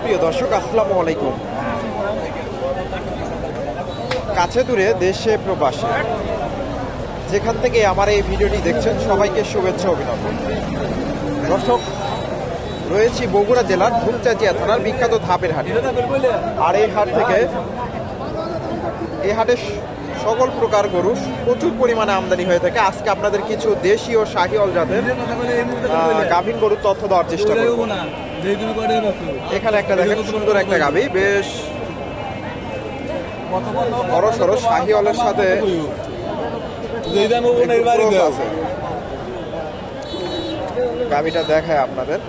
প্রিয় দর্শক, আসসালামু আলাইকুম। কাছে দূরে দেশে প্রবাসে যেখান থেকে আমার এই ভিডিওটি দেখছেন সবাইকে শুভেচ্ছা অভিনন্দন। দর্শক, রয়েছি বগুড়া জেলার ধূপচাচিয়া থানার বিখ্যাত ধাপের হাট। আর এই হাট থেকে এই হাটে সকল প্রকার গরু প্রচুর পরিমাণে আমদানি হয়ে থাকে। আজকে আপনাদের কিছু দেশি ও শাহিওয়াল জাতের গাভীন গরুর তথ্য দেওয়ার চেষ্টা করব। এখানে একটা দেখেন, সুন্দর একটা গাভী, বেশ বড় সড়ো শাহিওয়ালের সাথে আছে। গাভীটা দেখায় আপনাদের।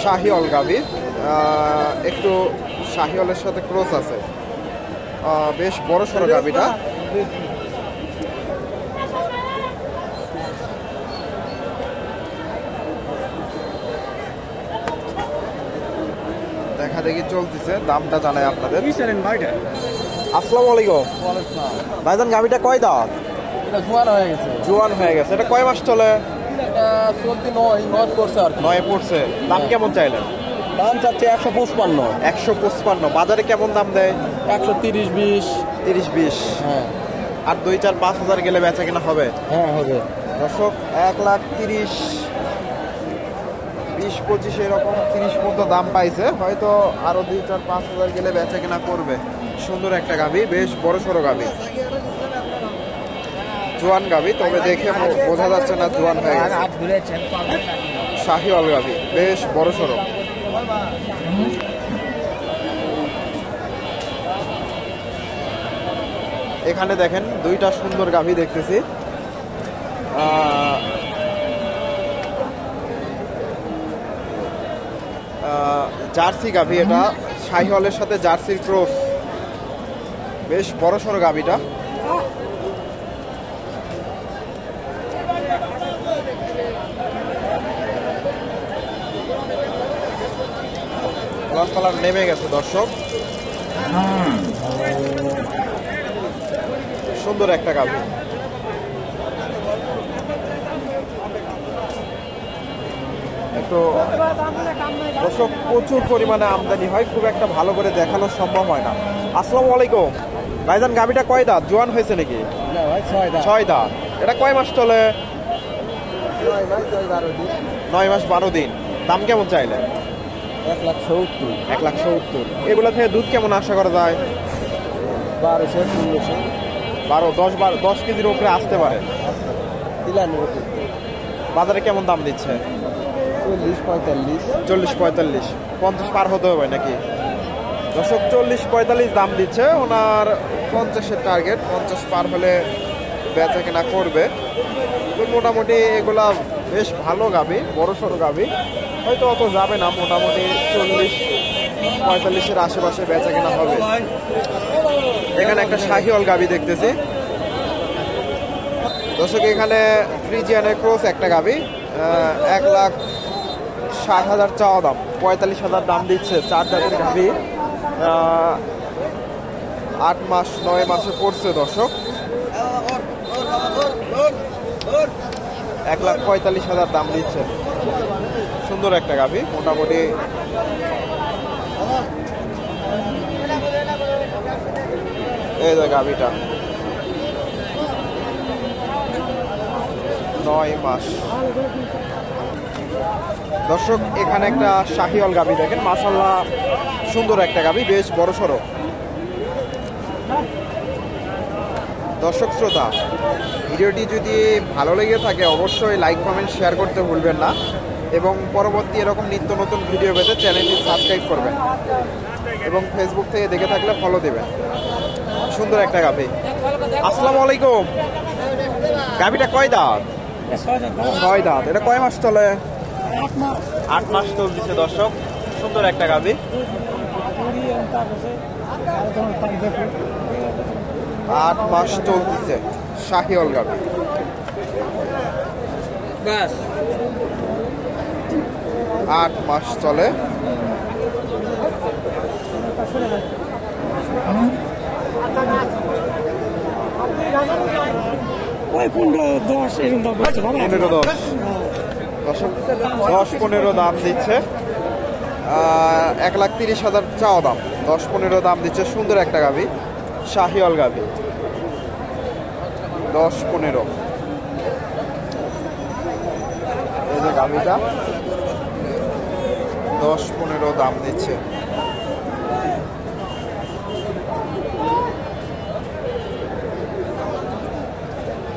শাহিওয়াল গাভী, একটু শাহিওয়ালের সাথে ক্রস আছে, বেশ বড় সড়ো গাভীটা। দেখা দেখি চলতেছে, দামটা জানাই আপনাদের। আসসালামু আলাইকুম ভাইজান, গাভীটা কয় দাঁত? জোয়ান হয়ে গেছে। এটা কয় মাস চলে? নয় পড়ছে। দাম কেমন চাইলেন? দাম চাচ্ছে 155। 155। বাজারে কেমন দাম দেয়? 130-20। 30-20। হ্যাঁ। আর 2-4-5 হাজার গেলে বেচা কিনা হবে? হ্যাঁ, হবে। দর্শক, 1,30,000, 20-25 এরকম 30 পর্যন্ত দাম পাইছে। হয়তো আরো 2-4-5 হাজার গেলে বেচা কিনা করবে। সুন্দর একটা গাভী, বেশ বড় সড়ো গাভী, জোয়ান গাভী, তবে দেখে বোঝা যাচ্ছে না জোয়ান হয়ে গেছে। শাহিওয়াল গাভী, বেশ বড় সড়ো। এখানে দেখেন দুইটা সুন্দর গাভী দেখতেছি। জার্সি গাভী, এটা শাহিওয়ালের সাথে জার্সির ক্রস, বেশ বড় সড়ো গাভীটা। কালার নেমে গেছে দর্শক, সুন্দর একটা গাভী। একটু দর্শক, প্রচুর পরিমাণে আমদানি হয়, খুব একটা ভালো করে দেখানো সম্ভব হয় না। আসসালামু আলাইকুম ভাইজান, গাভীটা কয় দাঁত? জোয়ান হয়েছে নাকি? 6 দাঁত। এটা কয় মাস চলে? 9 মাস 12 দিন। দাম কেমন চাইলে? 1,70,000। 1,70,000। এগুলো থেকে দুধ কেমন আশা করা যায়? 10 কেজির উপরে আসতে পারে। বাজারে কেমন দাম দিচ্ছে? 40-45। 50 পার হতে হবে নাকি? দর্শক, 40-45 দাম দিচ্ছে। ওনার 50-এর টার্গেট, 50 পার হলে বেচা কেনা করবে। তো মোটামুটি এগুলা বেশ ভালো গাভী, বড় সড়ো গাভী, হয়তো অত যাবে না, মোটামুটি 40-45-এর আশেপাশে বেচা কেনা হবে। এখানে একটা শাহিওয়াল গাভী দেখতেছি দর্শক। এখানে ফ্রিজিয়ানের ক্রস একটা গাভী, 1,60,000 চাওয়া দাম, 45,000 দাম দিচ্ছে। 4 দাঁতের গাভী, 8 মাস 9 মাসে পড়ছে দর্শক। 1,45,000 দাম দিচ্ছে। সুন্দর একটা গাভী, মোটামুটি এই যে গাভীটা 9 মাস। দর্শক, এখানে একটা শাহিওয়াল গাভী দেখেন, মাশাআল্লাহ সুন্দর একটা গাভী, বেশ বড় সড়ো। দর্শক শ্রোতা, ভিডিওটি যদি ভালো লেগে থাকে অবশ্যই লাইক, কমেন্ট, শেয়ার করতে ভুলবেন না এবং পরবর্তী এরকম নিত্য নতুন ভিডিও পেতে চ্যানেলটি সাবস্ক্রাইব করবেন এবং ফেসবুক থেকে দেখে থাকলে ফলো দেবেন। সুন্দর একটা গাভী। আসসালামু আলাইকুম, গাভীটা কয় দাঁত? 6 দাঁত। এটা কয় মাস চলে? 8 মাস চলছে দর্শক। সুন্দর একটা গাভী। 8 মাস চলতেছে, শাহিওয়াল গাভী। 8 মাস চলে। ভাই 15-10 এরকম দাম বলছে বাবা। 15-10 দর্শক 10-15 দাম দিচ্ছে। 1,30,000 চাওয়া দাম, 10-15 দাম দিচ্ছে। সুন্দর একটা গাভি, শাহিওয়াল গাভি, 10-15। এই যে গাভিটা 10-15 দাম দিচ্ছে।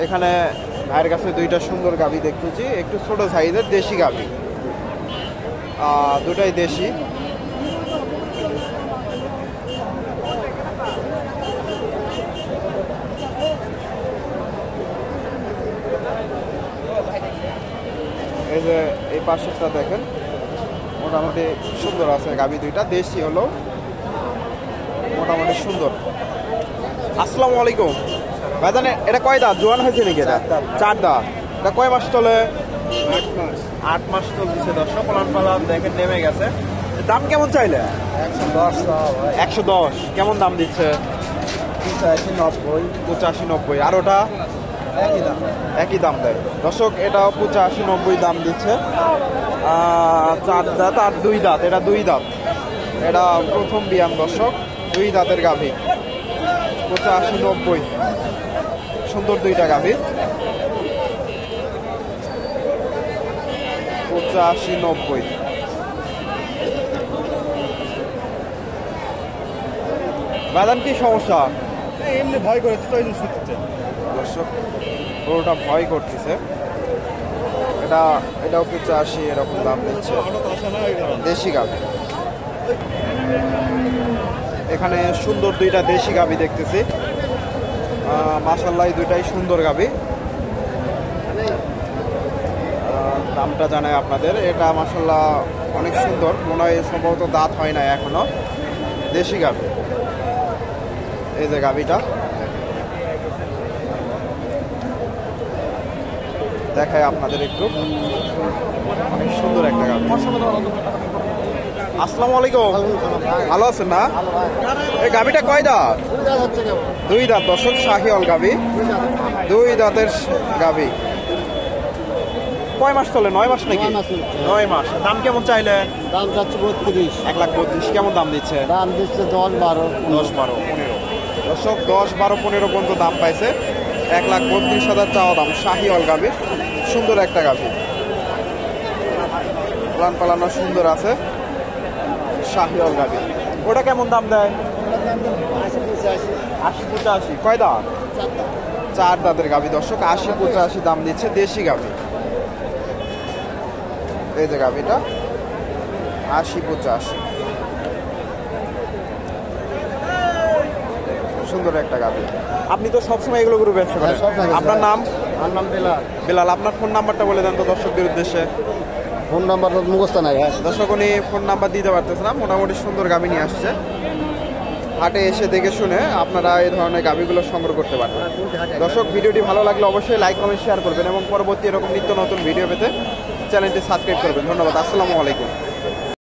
এখানে ভাইয়ের কাছে দুইটা সুন্দর গাভি দেখতেছি, একটু ছোট সাইজের দেশি গাভি, দুটাই দেশি। এই যে এই পাশেরটা দেখেন, মোটামুটি সুন্দর আছে গাভি দুইটা, দেশি হলো মোটামুটি সুন্দর। আসসালামু আলাইকুম ভাইজান, এটা কয় দাঁত? জোয়ান হয়েছে নাকি? এটা 4 দাঁত। এটা কয় মাস চলে? 8 মাস চলছে। দর্শক পালান পালান দেখেন নেমে গেছে। দাম কেমন চাইলে? 110। কেমন দাম দিচ্ছে? 85-90। আর ওটা একই দাম দেয়। দর্শক এটাও 85-90 দাম দিচ্ছে। 4 দাঁত আর 2 দাঁত। এটা 2 দাঁত, এটা প্রথম বিয়ান। দর্শক 2 দাঁতের গাভী, 85-90। সুন্দর দুইটা গাভী, 85-90। বাদাম কি সমস্যা? এমনি ভয় করে তো সুতিতে। দর্শক গরুটা ভয় করতেছে। এটাও 85 এরকম দাম দিচ্ছে, দেশি গাভী। এখানে সুন্দর দুইটা দেশি গাভী দেখতেছি। মাশাআল্লাহ দুইটাই সুন্দর গাভী। দামটা জানাই আপনাদের। এটা মাশাআল্লাহ অনেক সুন্দর, মনে হয় সম্ভবত দাঁত হয় না এখনো, দেশি গাভী। এই যে গাভীটা দেখায় আপনাদের একটু, অনেক সুন্দর একটা গাভী। আসসালামু আলাইকুম, ভালো আছেন না? এই গাভীটা কয় দাঁত? 2 দাঁত। দর্শক শাহিওয়াল গাভী, 2 দাঁতের গাভী। কয় মাস চলে? 9 মাস নাকি? 9 মাস। দাম কেমন চাইলেন? দাম চাচ্ছে 32। 1,32,000। কেমন দাম দিচ্ছে? দাম দিচ্ছে 10-12। 10-12-15। দর্শক 10-12-15 পর্যন্ত দাম পাইছে। 1,32,000 চাওয়া দাম। শাহিওয়াল গাভী, সুন্দর একটা গাভী, পালান পালানো সুন্দর আছে, শাহিওয়াল গাভী। ওটা কেমন দাম দেয়? 80-85। কয় দাঁত? 4 দাঁতের গাভী। দর্শক 80-85 দাম দিচ্ছে, দেশি গাভী। এই যে গাভীটা 80-85, সুন্দর একটা গাভী। আপনি তো সবসময় এগুলো করে ব্যবসা করেন। আপনার নাম? আমার নাম বেলাল। বেলাল। আপনার ফোন নাম্বারটা বলে দেন তো দর্শকদের উদ্দেশ্যে। ফোন নাম্বার মুখস্থ নাই। দর্শক উনি ফোন নাম্বার দিতে পারতেছে না। মোটামুটি সুন্দর গাভী নিয়ে আসছে। হাটে এসে দেখে শুনে আপনারা এই ধরনের গাভীগুলো সংগ্রহ করতে পারবেন। দর্শক ভিডিওটি ভালো লাগলে অবশ্যই লাইক কমেন্ট শেয়ার করবেন এবং পরবর্তী এরকম নিত্য নতুন ভিডিও পেতে চ্যানেলটি সাবস্ক্রাইব করবেন। ধন্যবাদ। আসসালামু আলাইকুম।